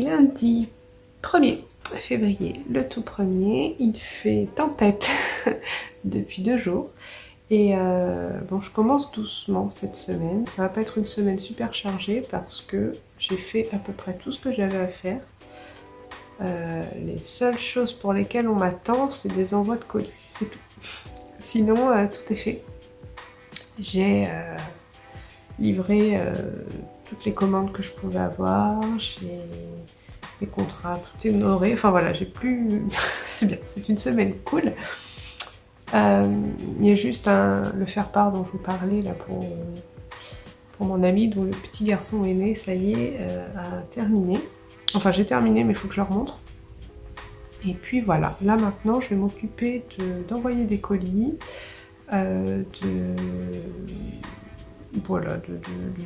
lundi 1er février, le tout premier. Il fait tempête depuis 2 jours. Et bon, je commence doucement cette semaine. Ça va pas être une semaine super chargée parce que j'ai fait à peu près tout ce que j'avais à faire. Les seules choses pour lesquelles on m'attend, c'est des envois de colis, c'est tout. Sinon, tout est fait. J'ai livré toutes les commandes que je pouvais avoir, j'ai les contrats, tout est honoré. Enfin voilà, j'ai plus... c'est bien, c'est une semaine cool. Il y a juste le faire-part dont je vous parlais là pour mon ami dont le petit garçon est né, ça y est, a terminé. Enfin j'ai terminé mais il faut que je leur montre. Et puis voilà, là maintenant je vais m'occuper d'envoyer des colis, voilà, de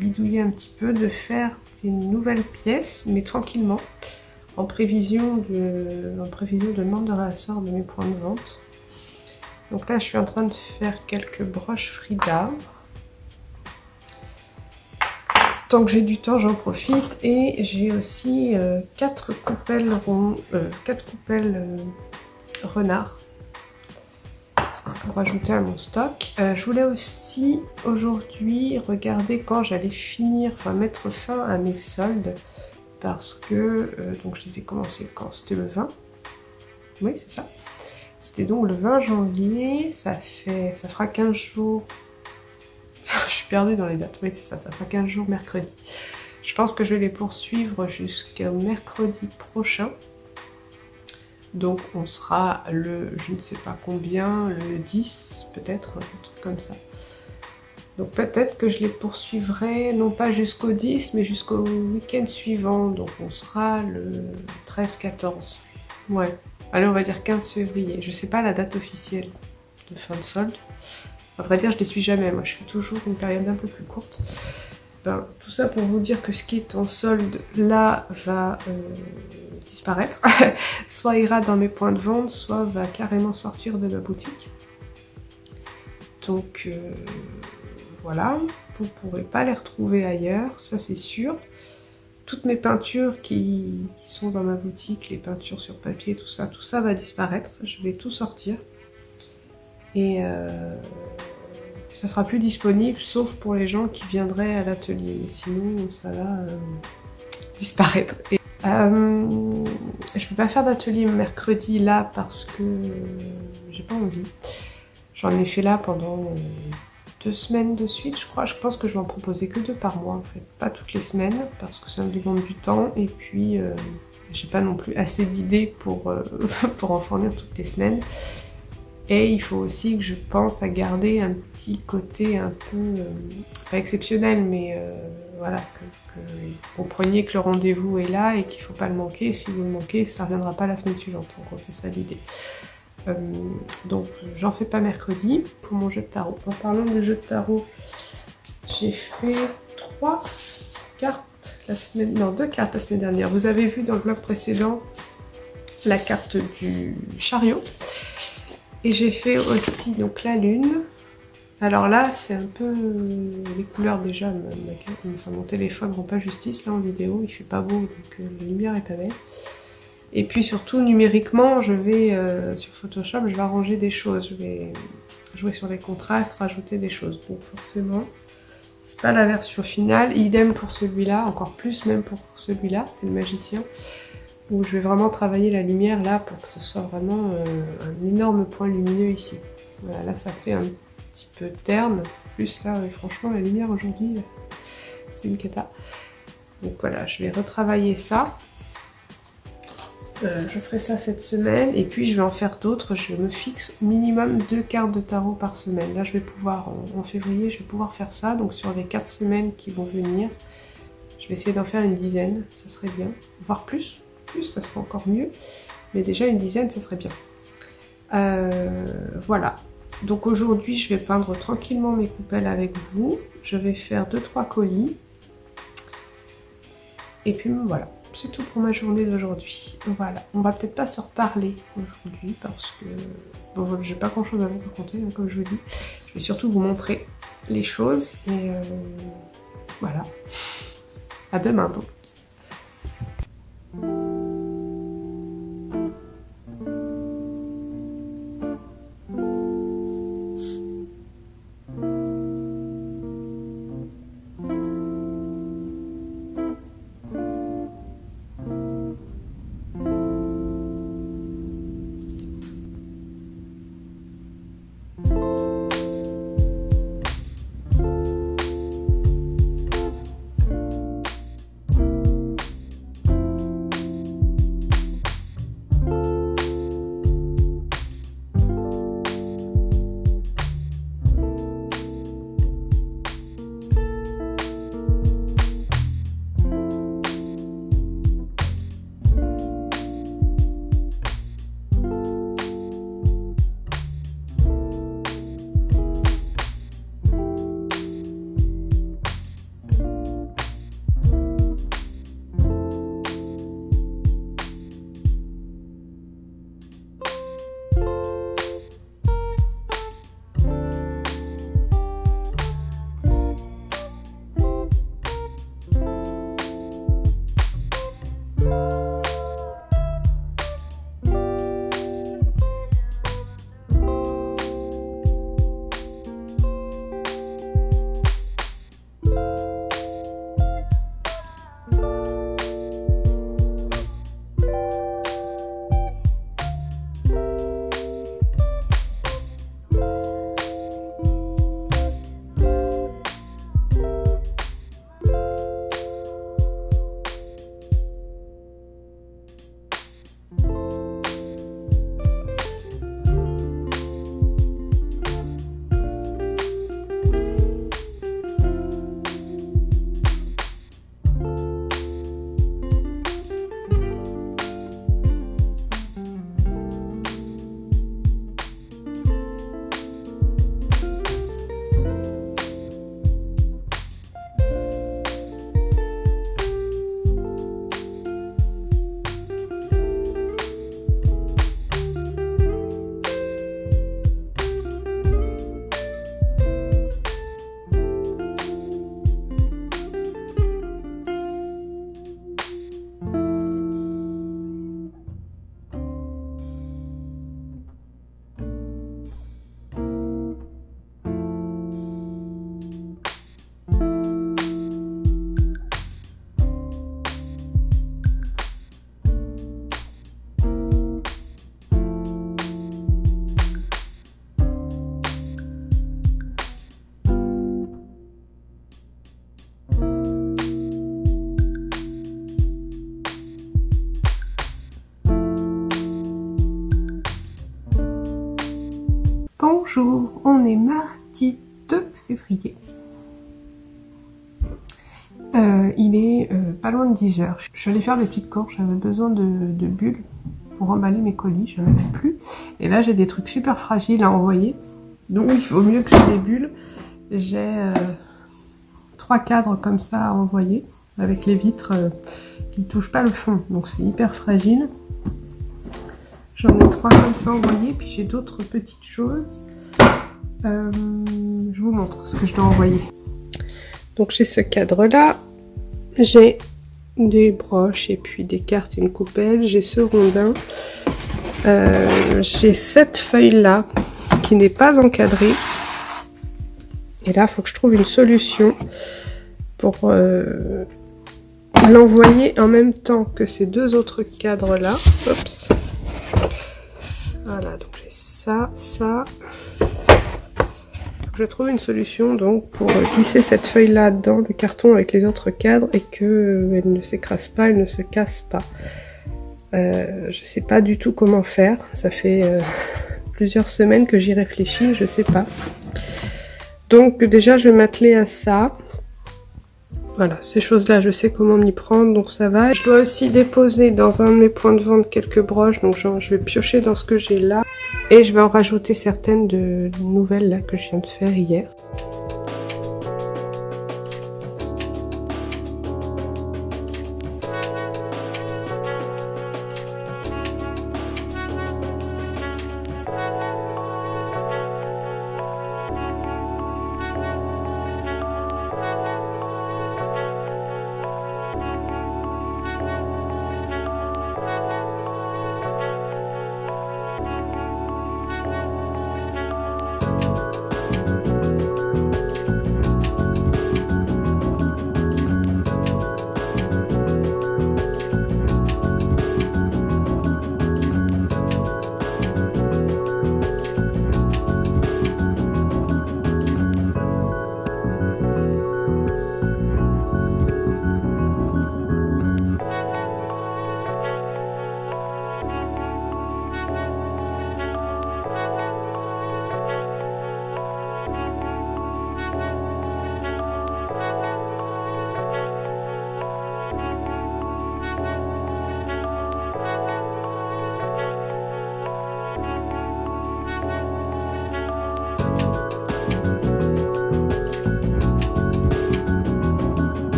bidouiller un petit peu, de faire des nouvelles pièces, mais tranquillement, en prévision de demande de réassort de mes points de vente. Donc là je suis en train de faire quelques broches Frida. Tant que j'ai du temps, j'en profite. Et j'ai aussi 4 coupelles renard pour ajouter à mon stock. Je voulais aussi aujourd'hui regarder quand j'allais finir, enfin mettre fin à mes soldes. Parce que, donc je les ai commencés quand? C'était le 20. Oui, c'est ça. C'était donc le 20 janvier. Ça fera 15 jours. Je suis perdue dans les dates, oui c'est ça, ça fera 15 jours mercredi. Je pense que je vais les poursuivre jusqu'au mercredi prochain. Donc on sera le, je ne sais pas combien, le 10 peut-être, un truc comme ça. Donc peut-être que je les poursuivrai, non pas jusqu'au 10, mais jusqu'au week-end suivant. Donc on sera le 13-14. Ouais, allez on va dire 15 février. Je sais pas la date officielle de fin de solde. À vrai dire, je ne les suis jamais, moi je fais toujours une période un peu plus courte. Ben, tout ça pour vous dire que ce qui est en solde là va disparaître, soit ira dans mes points de vente, soit va carrément sortir de ma boutique. Donc voilà, vous ne pourrez pas les retrouver ailleurs, ça c'est sûr. Toutes mes peintures qui sont dans ma boutique, les peintures sur papier, tout ça va disparaître, je vais tout sortir. Et ça sera plus disponible sauf pour les gens qui viendraient à l'atelier, mais sinon ça va disparaître. Et, je vais pas faire d'atelier mercredi là parce que j'ai pas envie. J'en ai fait là pendant 2 semaines de suite, je crois. Je pense que je vais en proposer que 2 par mois en fait, pas toutes les semaines parce que ça me demande du temps et puis j'ai pas non plus assez d'idées pour en fournir toutes les semaines. Et il faut aussi que je pense à garder un petit côté un peu, pas exceptionnel, mais voilà, que vous compreniez que le rendez-vous est là et qu'il ne faut pas le manquer. Et si vous le manquez, ça ne reviendra pas la semaine suivante. En gros, c'est ça l'idée. Donc, j'en fais pas mercredi pour mon jeu de tarot. En parlant de jeu de tarot, j'ai fait 3 cartes la semaine... Non, 2 cartes la semaine dernière. Vous avez vu dans le vlog précédent la carte du chariot. Et j'ai fait aussi donc la lune. Alors là, c'est un peu... les couleurs déjà, mon téléphone ne rend pas justice là en vidéo, il fait pas beau, donc la lumière est pas belle. Et puis surtout, numériquement, je vais, sur Photoshop, je vais arranger des choses. Je vais jouer sur les contrastes, rajouter des choses. Donc forcément, c'est pas la version finale. Idem pour celui-là, encore plus même pour celui-là, c'est le magicien. Où je vais vraiment travailler la lumière là pour que ce soit vraiment un énorme point lumineux ici. Voilà, là ça fait un petit peu terne, plus là franchement la lumière aujourd'hui c'est une cata. Donc voilà, je vais retravailler ça. Je ferai ça cette semaine et puis je vais en faire d'autres. Je me fixe minimum 2 cartes de tarot par semaine. Là je vais pouvoir, en février je vais pouvoir faire ça, donc sur les 4 semaines qui vont venir, je vais essayer d'en faire une dizaine, ça serait bien, voire plus. Ça serait encore mieux, mais déjà une dizaine ça serait bien. Voilà, donc aujourd'hui je vais peindre tranquillement mes coupelles avec vous, je vais faire 2-3 colis et puis voilà, c'est tout pour ma journée d'aujourd'hui. Voilà, on va peut-être pas se reparler aujourd'hui parce que bon, j'ai pas grand chose à vous raconter hein, comme je vous dis, je vais surtout vous montrer les choses et voilà, à demain donc. Bonjour, on est mardi 2 février. Il est pas loin de 10 h. Je suis allée faire des petites courses, j'avais besoin de bulles pour emballer mes colis, je n'en avais plus. Et là j'ai des trucs super fragiles à envoyer, donc il vaut mieux que j'ai des bulles. J'ai 3 cadres comme ça à envoyer, avec les vitres qui ne touchent pas le fond, donc c'est hyper fragile. J'en ai 3 comme ça envoyés, puis j'ai d'autres petites choses. Je vous montre ce que je dois envoyer. Donc j'ai ce cadre là, j'ai des broches et puis des cartes et une coupelle, j'ai ce rondin, j'ai cette feuille là qui n'est pas encadrée. Et là il faut que je trouve une solution pour l'envoyer en même temps que ces 2 autres cadres là. Oups. Voilà, donc j'ai ça, ça. Je trouve une solution donc pour glisser cette feuille là dans le carton avec les autres cadres et que elle ne s'écrase pas, elle ne se casse pas. Je sais pas du tout comment faire, ça fait plusieurs semaines que j'y réfléchis, je sais pas. Donc déjà je vais m'atteler à ça. Voilà, ces choses-là, je sais comment m'y prendre, donc ça va. Je dois aussi déposer dans un de mes points de vente quelques broches, donc genre, je vais piocher dans ce que j'ai là. Et je vais en rajouter certaines de nouvelles là que je viens de faire hier.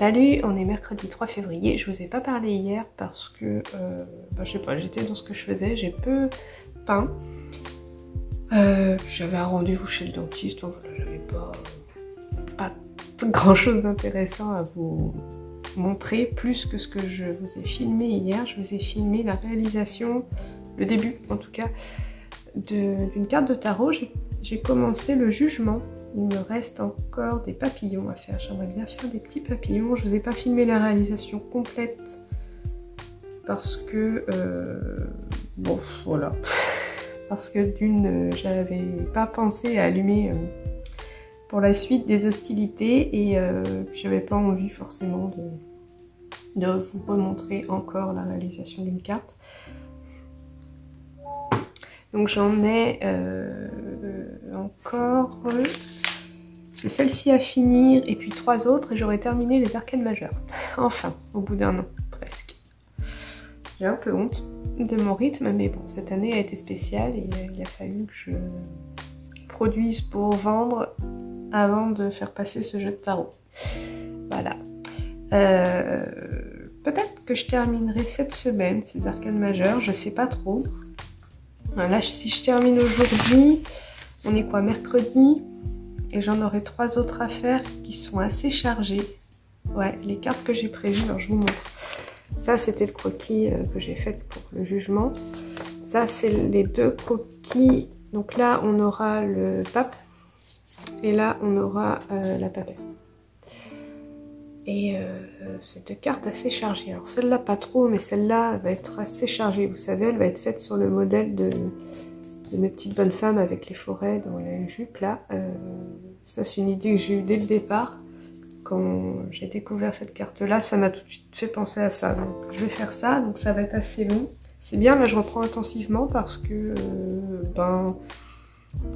Salut, on est mercredi 3 février, je vous ai pas parlé hier parce que, je sais pas, j'étais dans ce que je faisais, j'ai peu peint. J'avais un rendez-vous chez le dentiste, donc voilà, j'avais pas grand chose d'intéressant à vous montrer, plus que ce que je vous ai filmé hier. Je vous ai filmé la réalisation, le début en tout cas, d'une carte de tarot. J'ai commencé le jugement. Il me reste encore des papillons à faire. J'aimerais bien faire des petits papillons. Je vous ai pas filmé la réalisation complète parce que bon voilà, parce que d'une, j'avais pas pensé à allumer pour la suite des hostilités et j'avais pas envie forcément de vous remontrer encore la réalisation d'une carte. Donc j'en ai encore celle-ci à finir et puis 3 autres et j'aurai terminé les arcanes majeures. Enfin, au bout d'un an, presque. J'ai un peu honte de mon rythme, mais bon, cette année a été spéciale et il a fallu que je produise pour vendre avant de faire passer ce jeu de tarot. Voilà. Peut-être que je terminerai cette semaine ces arcanes majeures, je sais pas trop. Là, si je termine aujourd'hui, on est quoi, mercredi? Et j'en aurai 3 autres à faire qui sont assez chargées. Ouais, les cartes que j'ai prévues, alors je vous montre. Ça, c'était le croquis que j'ai fait pour le jugement. Ça, c'est les 2 croquis. Donc là, on aura le pape. Et là, on aura la papesse. Et c'est 2 cartes assez chargées. Alors celle-là, pas trop, mais celle-là va être assez chargée. Vous savez, elle va être faite sur le modèle de mes petites bonnes femmes avec les forêts dans la jupe là. Ça c'est une idée que j'ai eue dès le départ. Quand j'ai découvert cette carte là, ça m'a tout de suite fait penser à ça. Donc je vais faire ça, donc ça va être assez long. C'est bien, là je reprends intensivement parce que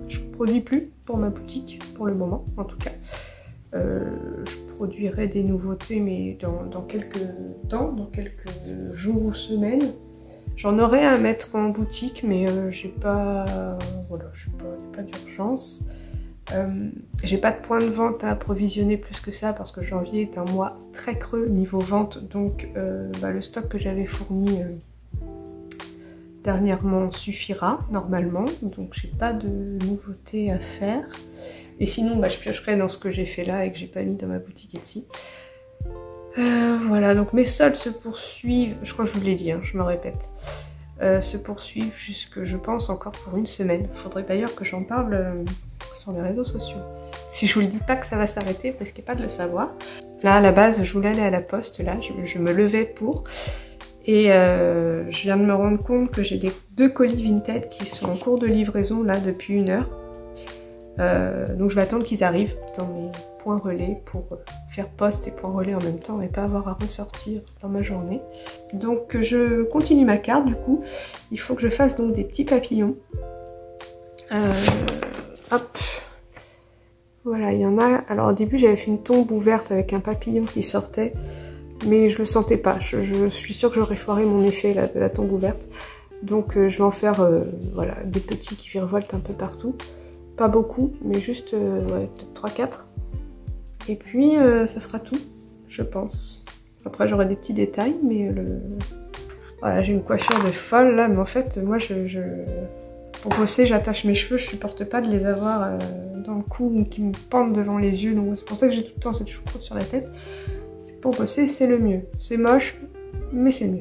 je produis plus pour ma boutique, pour le moment en tout cas. Je produirai des nouveautés mais dans quelques temps, dans quelques jours ou semaines. J'en aurais à mettre en boutique, mais j'ai pas, voilà, pas d'urgence. J'ai pas de point de vente à approvisionner plus que ça parce que janvier est un mois très creux niveau vente, donc le stock que j'avais fourni dernièrement suffira normalement, donc j'ai pas de nouveautés à faire. Et sinon, je piocherai dans ce que j'ai fait là et que j'ai pas mis dans ma boutique Etsy. Voilà, donc mes soldes se poursuivent, je crois que je vous l'ai dit, hein, je me répète, se poursuivent jusque, je pense, encore pour une semaine. Faudrait d'ailleurs que j'en parle sur les réseaux sociaux. Si je vous le dis pas que ça va s'arrêter, parce qu'il n'y a pas de le savoir. Là, à la base, je voulais aller à la poste, là, je me levais pour, et je viens de me rendre compte que j'ai 2 colis Vinted qui sont en cours de livraison, là, depuis 1 heure. Donc je vais attendre qu'ils arrivent dans mes points relais pour faire poste et point relais en même temps et pas avoir à ressortir dans ma journée. Donc je continue ma carte du coup. Il faut que je fasse donc des petits papillons. Hop. Voilà, il y en a. Alors au début j'avais fait une tombe ouverte avec un papillon qui sortait, mais je le sentais pas. Je suis sûre que j'aurais foiré mon effet là de la tombe ouverte. Donc je vais en faire voilà, des petits qui virevoltent un peu partout. Pas beaucoup, mais juste ouais, peut-être 3-4. Et puis ça sera tout, je pense. Après j'aurai des petits détails, mais voilà, j'ai une coiffure de folle là, mais en fait moi pour bosser j'attache mes cheveux, je supporte pas de les avoir dans le cou ou qui me pendent devant les yeux, donc c'est pour ça que j'ai tout le temps cette choucroute sur la tête. Pour bosser c'est le mieux. C'est moche, mais c'est le mieux.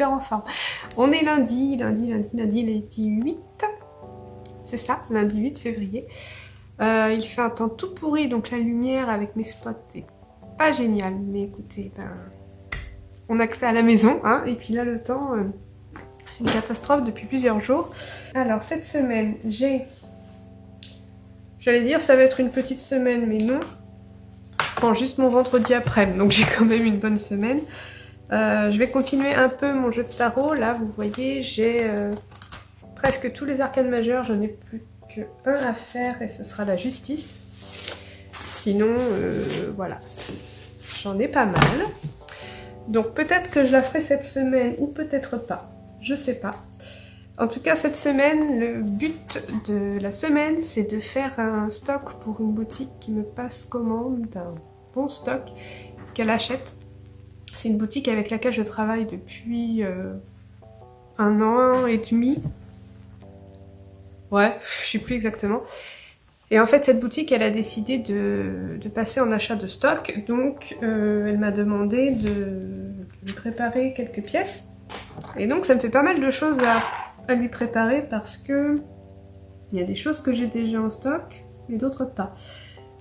super en forme. On est lundi, lundi 8. C'est ça, lundi 8 février. Il fait un temps tout pourri, donc la lumière avec mes spots est pas génial. Mais écoutez, ben, on a que ça à la maison, hein. Et puis là, le temps, c'est une catastrophe depuis plusieurs jours. Alors, cette semaine, j'allais dire ça va être une petite semaine, mais non. Je prends juste mon vendredi après, donc j'ai quand même une bonne semaine. Je vais continuer un peu mon jeu de tarot. Là, vous voyez, j'ai presque tous les arcanes majeurs. J'en ai plus qu'un à faire et ce sera la justice. Sinon, voilà, j'en ai pas mal. Donc peut-être que je la ferai cette semaine ou peut-être pas. Je sais pas. En tout cas, cette semaine, le but de la semaine, c'est de faire un stock pour une boutique qui me passe commande d'un bon stock qu'elle achète. C'est une boutique avec laquelle je travaille depuis 1 an et demi. Ouais, je sais plus exactement. Et en fait, cette boutique, elle a décidé de passer en achat de stock. Donc, elle m'a demandé de lui préparer quelques pièces. Et donc, ça me fait pas mal de choses à lui préparer parce que il y a des choses que j'ai déjà en stock, mais d'autres pas.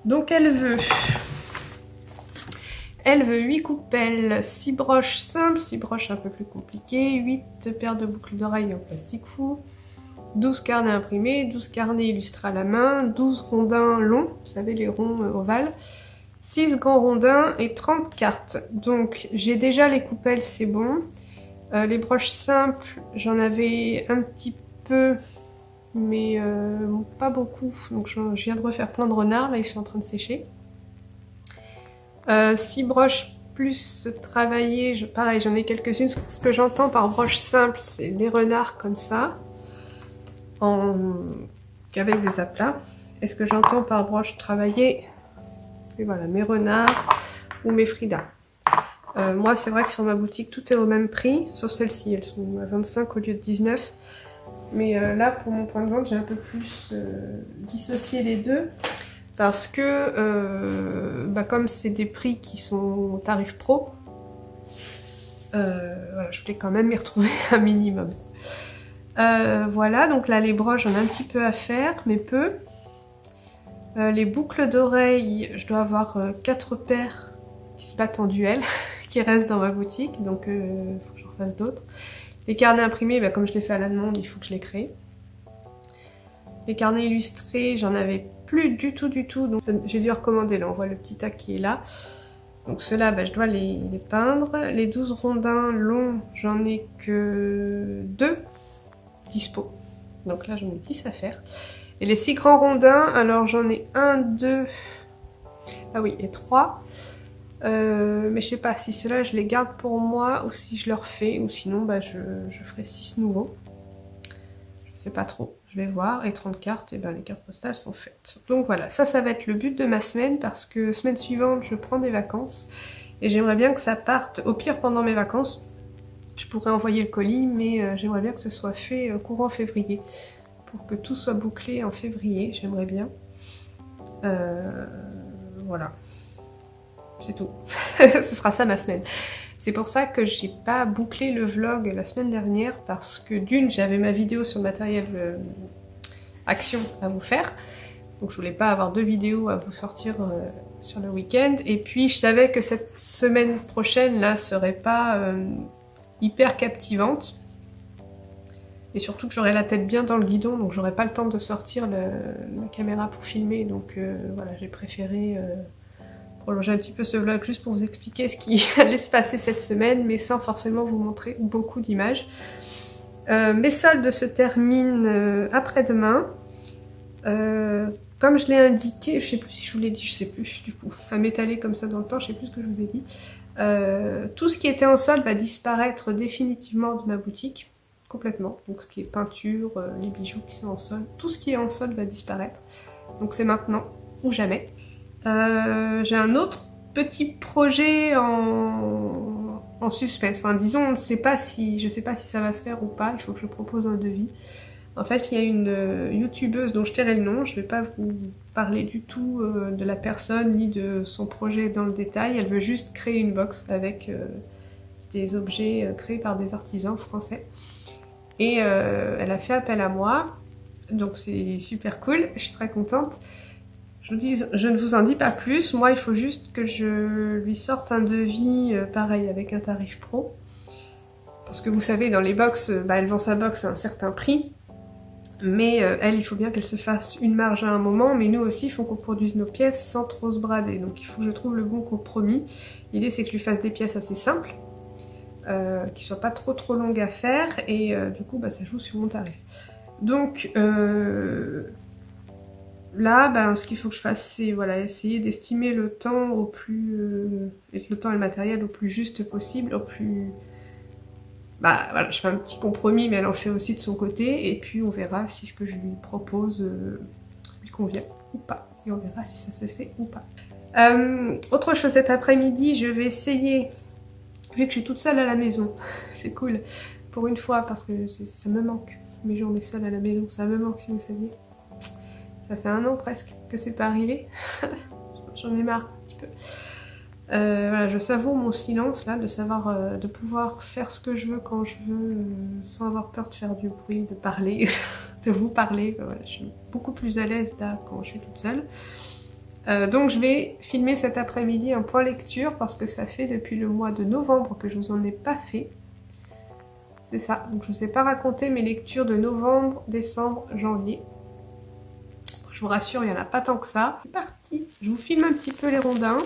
Donc, elle veut 8 coupelles, 6 broches simples, 6 broches un peu plus compliquées, 8 paires de boucles d'oreilles en plastique fou, 12 carnets imprimés, 12 carnets illustrés à la main, 12 rondins longs, vous savez les ronds ovales, 6 grands rondins et 30 cartes. Donc j'ai déjà les coupelles, c'est bon. Les broches simples, j'en avais un petit peu, mais pas beaucoup. Donc je viens de refaire plein de renards, là ils sont en train de sécher. 6 broches plus travaillées, pareil j'en ai quelques-unes. Ce que j'entends par broche simple, c'est les renards comme ça, avec des aplats. Et ce que j'entends par broche travaillée, c'est voilà, mes renards ou mes Frida. Moi c'est vrai que sur ma boutique tout est au même prix, sauf celles-ci, elles sont à 25 au lieu de 19. Mais là pour mon point de vente j'ai un peu plus dissocié les deux. Parce que bah comme c'est des prix qui sont tarifs pro, voilà, je voulais quand même y retrouver un minimum. Voilà, donc là les broches j'en ai un petit peu à faire, mais peu. Les boucles d'oreilles, je dois avoir 4 paires qui se battent en duel, qui restent dans ma boutique, donc il faut que j'en fasse d'autres. Les carnets imprimés, bah, comme je les fais à la demande, il faut que je les crée. Les carnets illustrés, j'en avais plus du tout, donc j'ai dû recommander, là on voit le petit tas qui est là. Donc ceux-là, bah, je dois les peindre. Les 12 rondins longs, j'en ai que 2 dispo. Donc là j'en ai 10 à faire. Et les 6 grands rondins, alors j'en ai 1, 2, ah oui, et 3. Mais je sais pas si ceux-là je les garde pour moi ou si je leur fais, ou sinon bah, je ferai 6 nouveaux. Je sais pas trop, je vais voir. Et 30 cartes, et ben les cartes postales sont faites. Donc voilà, ça va être le but de ma semaine parce que semaine suivante je prends des vacances et j'aimerais bien que ça parte au pire pendant mes vacances. Je pourrais envoyer le colis, mais j'aimerais bien que ce soit fait courant février pour que tout soit bouclé en février, j'aimerais bien. Voilà, c'est tout. Ce sera ça ma semaine. C'est pour ça que j'ai pas bouclé le vlog la semaine dernière parce que d'une, j'avais ma vidéo sur le matériel action à vous faire. Donc je voulais pas avoir 2 vidéos à vous sortir sur le week-end. Et puis je savais que cette semaine prochaine là serait pas hyper captivante. Et surtout que j'aurais la tête bien dans le guidon, donc j'aurais pas le temps de sortir la caméra pour filmer. Donc voilà, j'ai préféré prolonger un petit peu ce vlog juste pour vous expliquer ce qui allait se passer cette semaine, mais sans forcément vous montrer beaucoup d'images. Mes soldes se terminent après-demain. Comme je l'ai indiqué, je sais plus si je vous l'ai dit, je sais plus du coup, à m'étaler comme ça dans le temps, je sais plus ce que je vous ai dit. Tout ce qui était en solde va disparaître définitivement de ma boutique, complètement. Donc ce qui est peinture, les bijoux qui sont en solde, tout ce qui est en solde va disparaître. Donc c'est maintenant ou jamais. J'ai un autre petit projet en suspense. Enfin disons, je sais pas si ça va se faire ou pas, il faut que je propose un devis. En fait, il y a une youtubeuse dont je tairai le nom, je vais pas vous parler du tout de la personne ni de son projet dans le détail. Elle veut juste créer une box avec des objets créés par des artisans français. Et elle a fait appel à moi, donc c'est super cool, je suis très contente. Je ne vous en dis pas plus, moi il faut juste que je lui sorte un devis pareil avec un tarif pro. Parce que vous savez, dans les box, elle vend sa box à un certain prix. Mais elle, il faut bien qu'elle se fasse une marge à un moment, mais nous aussi, il faut qu'on produise nos pièces sans trop se brader. Donc il faut que je trouve le bon compromis. L'idée c'est que je lui fasse des pièces assez simples, qui soient pas trop longues à faire, et du coup ça joue sur mon tarif. Donc là, ce qu'il faut que je fasse, c'est voilà, essayer d'estimer le temps au plus... le temps et le matériel au plus juste possible, au plus... voilà, je fais un petit compromis, mais elle en fait aussi de son côté, et puis on verra si ce que je lui propose lui convient ou pas. Et on verra si ça se fait ou pas. Autre chose, cet après-midi, je vais essayer, vu que je suis toute seule à la maison, c'est cool, pour une fois, parce que ça me manque. Mes journées seules à la maison, ça me manque si vous saviez. Ça fait 1 an presque que c'est pas arrivé. J'en ai marre un petit peu. Voilà, je savoure mon silence là, de pouvoir faire ce que je veux quand je veux, sans avoir peur de faire du bruit, de parler, de vous parler. Voilà, je suis beaucoup plus à l'aise là quand je suis toute seule. Donc je vais filmer cet après-midi un point lecture parce que ça fait depuis le mois de novembre que je vous en ai pas fait. C'est ça, donc je ne vous ai pas raconté mes lectures de novembre, décembre, janvier. Je vous rassure, il n'y en a pas tant que ça. C'est parti. Je vous filme un petit peu les rondins.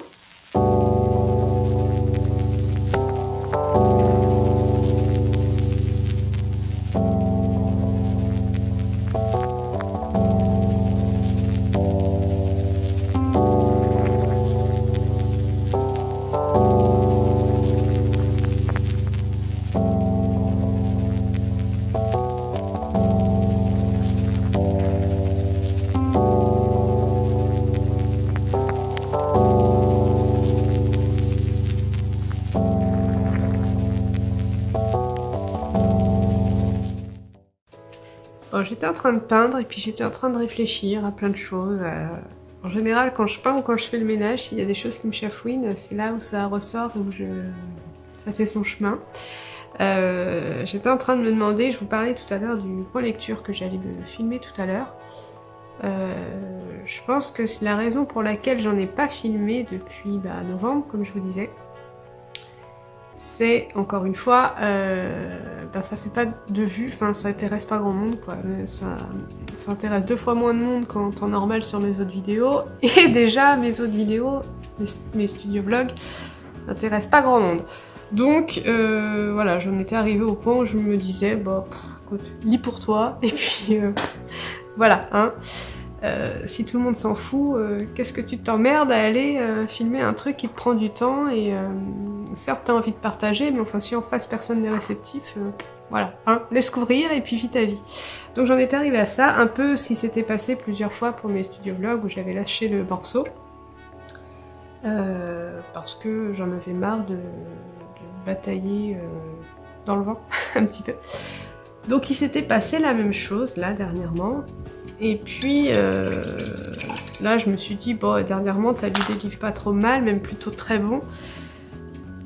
J'étais en train de peindre et puis j'étais en train de réfléchir à plein de choses. En général, quand je peins ou quand je fais le ménage, s'il y a des choses qui me chafouinent, c'est là où ça ressort, où ça fait son chemin. J'étais en train de me demander, je vous parlais tout à l'heure du point lecture que j'allais me filmer tout à l'heure. Je pense que c'est la raison pour laquelle j'en ai pas filmé depuis novembre, comme je vous disais. C'est, encore une fois, ça fait pas de vues, enfin ça intéresse pas grand monde quoi, ça intéresse 2 fois moins de monde qu'en temps normal sur mes autres vidéos, et déjà mes autres vidéos, mes studio vlogs, n'intéressent pas grand monde. Donc voilà, j'en étais arrivée au point où je me disais, écoute, lis pour toi, et puis voilà, hein. Si tout le monde s'en fout, qu'est-ce que tu t'emmerdes à aller filmer un truc qui te prend du temps et certes t'as envie de partager, mais enfin si en face personne n'est réceptif, voilà, hein, laisse courir et puis vis ta vie. Donc j'en étais arrivée à ça, un peu ce qui s'était passé plusieurs fois pour mes studio vlogs où j'avais lâché le morceau parce que j'en avais marre de batailler dans le vent un petit peu. Donc il s'était passé la même chose là dernièrement. Et puis là je me suis dit, dernièrement t'as lu des livres pas trop mal, même plutôt très bons,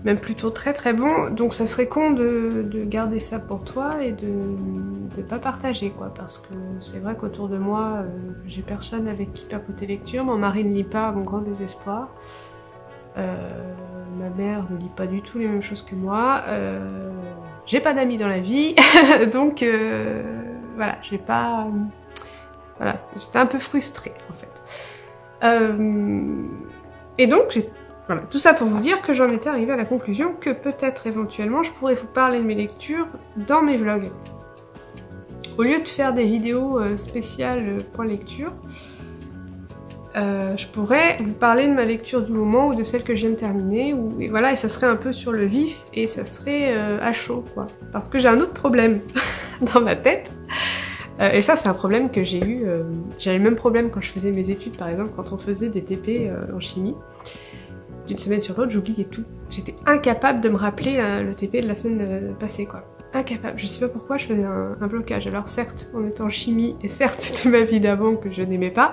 même plutôt très bon, donc ça serait con de garder ça pour toi et de pas partager quoi, parce que c'est vrai qu'autour de moi j'ai personne avec qui papoter lecture, mon mari ne lit pas à mon grand désespoir, ma mère ne lit pas du tout les mêmes choses que moi, j'ai pas d'amis dans la vie, donc voilà, j'ai pas... Voilà, j'étais un peu frustrée en fait. Et donc, voilà, tout ça pour vous dire que j'en étais arrivée à la conclusion que peut-être éventuellement je pourrais vous parler de mes lectures dans mes vlogs. Au lieu de faire des vidéos spéciales point lecture, je pourrais vous parler de ma lecture du moment ou de celle que je viens de terminer, et voilà, et ça serait un peu sur le vif et ça serait à chaud quoi. Parce que j'ai un autre problème dans ma tête. Et ça c'est un problème que j'ai eu, j'avais le même problème quand je faisais mes études par exemple, quand on faisait des TP en chimie. D'une semaine sur l'autre j'oubliais tout. J'étais incapable de me rappeler le TP de la semaine passée quoi. Incapable, je sais pas pourquoi je faisais un blocage. Alors certes on était en chimie et certes c'était ma vie d'avant que je n'aimais pas,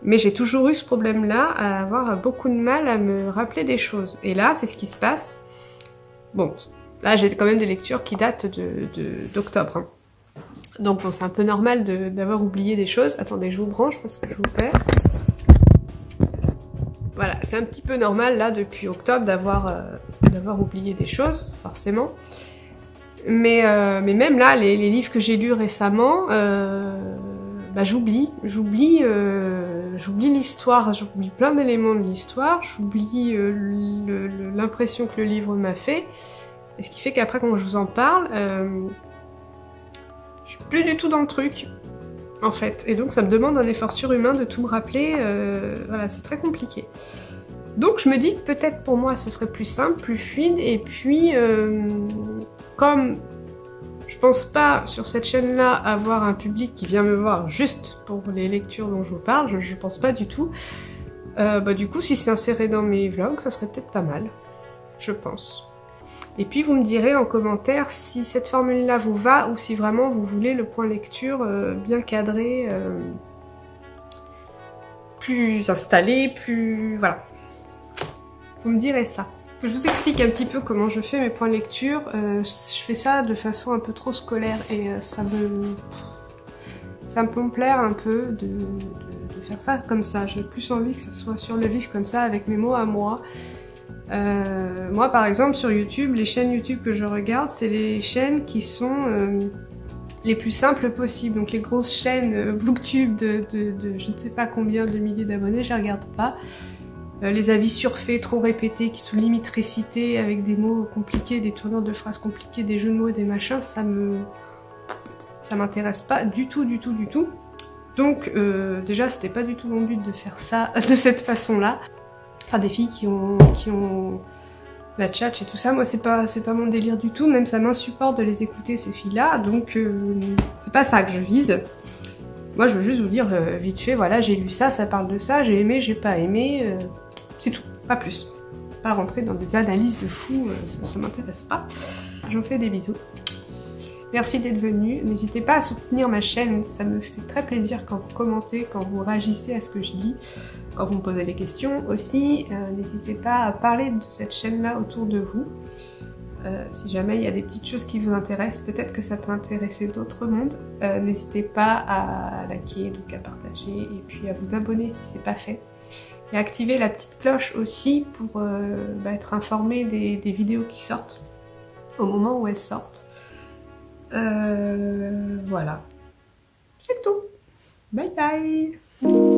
mais j'ai toujours eu ce problème là à avoir beaucoup de mal à me rappeler des choses. Et là c'est ce qui se passe. bon, là j'ai quand même des lectures qui datent d'octobre. Hein. Donc bon, c'est un peu normal d'avoir oublié des choses. Attendez, je vous branche parce que je vous perds. Voilà, c'est un petit peu normal là depuis octobre d'avoir oublié des choses, forcément. Mais même là, les livres que j'ai lus récemment, bah, j'oublie l'histoire, j'oublie plein d'éléments de l'histoire, j'oublie l'impression que le livre m'a fait, et ce qui fait qu'après quand je vous en parle, je suis plus du tout dans le truc, en fait, et donc ça me demande un effort surhumain de tout me rappeler, voilà, c'est très compliqué. Donc je me dis que peut-être pour moi ce serait plus simple, plus fluide, et puis comme je pense pas sur cette chaîne-là avoir un public qui vient me voir juste pour les lectures dont je vous parle, je pense pas du tout. Bah du coup si c'est inséré dans mes vlogs, ça serait peut-être pas mal, je pense. Et puis vous me direz en commentaire si cette formule-là vous va ou si vraiment vous voulez le point lecture bien cadré, plus installé, plus... voilà. Vous me direz ça. Je vous explique un petit peu comment je fais mes points lecture. Je fais ça de façon un peu trop scolaire et ça me peut me plaire un peu de faire ça comme ça. J'ai plus envie que ça soit sur le vif comme ça, avec mes mots à moi. Moi par exemple sur YouTube, les chaînes YouTube que je regarde, c'est les chaînes qui sont les plus simples possibles. Donc les grosses chaînes Booktube de je ne sais pas combien de milliers d'abonnés, je les regarde pas. Les avis surfaits, trop répétés, qui sont limite récités avec des mots compliqués, des tournures de phrases compliquées, des jeux de mots, des machins, ça m'intéresse pas du tout, du tout, du tout. Donc déjà c'était pas du tout mon but de faire ça de cette façon-là. Enfin des filles qui ont la tchatch et tout ça, moi c'est pas mon délire du tout, même ça m'insupporte de les écouter ces filles-là, donc c'est pas ça que je vise. Moi je veux juste vous dire vite fait, voilà j'ai lu ça, ça parle de ça, j'ai aimé, j'ai pas aimé, c'est tout, pas plus. Pas rentrer dans des analyses de fous, ça m'intéresse pas. J'en fais des bisous. Merci d'être venu, n'hésitez pas à soutenir ma chaîne, ça me fait très plaisir quand vous commentez, quand vous réagissez à ce que je dis, quand vous me posez des questions aussi. N'hésitez pas à parler de cette chaîne-là autour de vous. Si jamais il y a des petites choses qui vous intéressent, peut-être que ça peut intéresser d'autres mondes. N'hésitez pas à liker, donc à partager, et puis à vous abonner si c'est pas fait. Et activer la petite cloche aussi pour être informé des vidéos qui sortent au moment où elles sortent. Voilà. C'est tout. Bye bye.